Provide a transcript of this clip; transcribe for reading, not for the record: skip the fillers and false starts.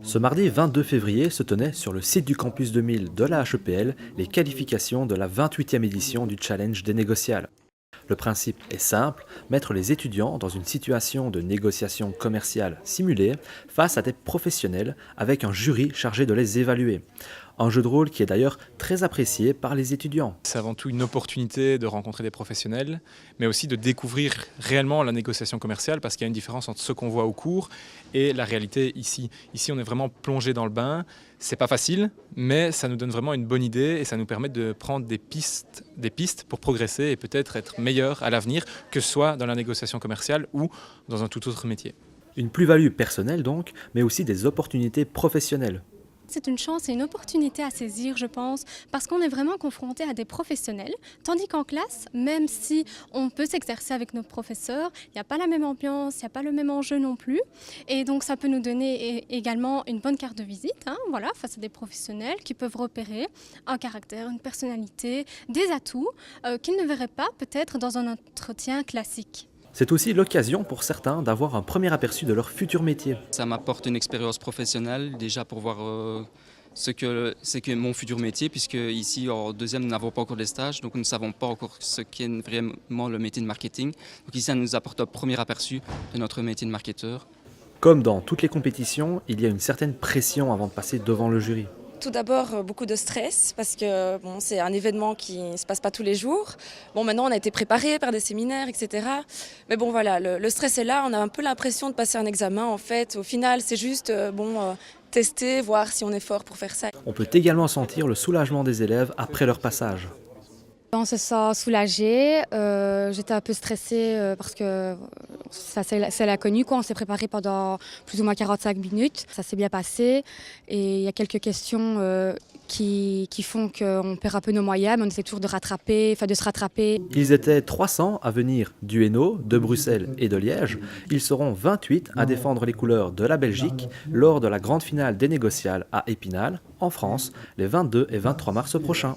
Ce mardi 22 février se tenait sur le site du campus 2000 de la HEPL les qualifications de la 28e édition du Challenge des négociales. Le principe est simple, mettre les étudiants dans une situation de négociation commerciale simulée face à des professionnels avec un jury chargé de les évaluer. Un jeu de rôle qui est d'ailleurs très apprécié par les étudiants. C'est avant tout une opportunité de rencontrer des professionnels, mais aussi de découvrir réellement la négociation commerciale, parce qu'il y a une différence entre ce qu'on voit au cours et la réalité ici. Ici, on est vraiment plongé dans le bain. C'est pas facile, mais ça nous donne vraiment une bonne idée et ça nous permet de prendre des pistes pour progresser et peut-être être meilleur à l'avenir, que ce soit dans la négociation commerciale ou dans un tout autre métier. Une plus-value personnelle donc, mais aussi des opportunités professionnelles. C'est une chance et une opportunité à saisir, je pense, parce qu'on est vraiment confronté à des professionnels, tandis qu'en classe, même si on peut s'exercer avec nos professeurs, il n'y a pas la même ambiance, il n'y a pas le même enjeu non plus. Et donc ça peut nous donner également une bonne carte de visite, voilà, face à des professionnels qui peuvent repérer un caractère, une personnalité, des atouts qu'ils ne verraient pas peut-être dans un entretien classique. C'est aussi l'occasion pour certains d'avoir un premier aperçu de leur futur métier. Ça m'apporte une expérience professionnelle déjà pour voir ce que c'est que mon futur métier, puisque ici en deuxième nous n'avons pas encore de stage, donc nous ne savons pas encore ce qu'est vraiment le métier de marketing. Donc ici ça nous apporte un premier aperçu de notre métier de marketeur. Comme dans toutes les compétitions, il y a une certaine pression avant de passer devant le jury. Tout d'abord, beaucoup de stress parce que c'est un événement qui ne se passe pas tous les jours. Maintenant, on a été préparé par des séminaires, etc. Mais voilà, le stress est là. On a un peu l'impression de passer un examen, en fait. Au final, c'est juste tester, voir si on est fort pour faire ça. On peut également sentir le soulagement des élèves après leur passage. On se sent soulagé. J'étais un peu stressée parce que c'est l'inconnu. On s'est préparé pendant plus ou moins 45 minutes. Ça s'est bien passé et il y a quelques questions qui font qu'on perd un peu nos moyens, mais on essaie toujours de se rattraper. Ils étaient 300 à venir du Hainaut, de Bruxelles et de Liège. Ils seront 28 à défendre les couleurs de la Belgique lors de la grande finale des négociales à Épinal, en France, les 22 et 23 mars prochains.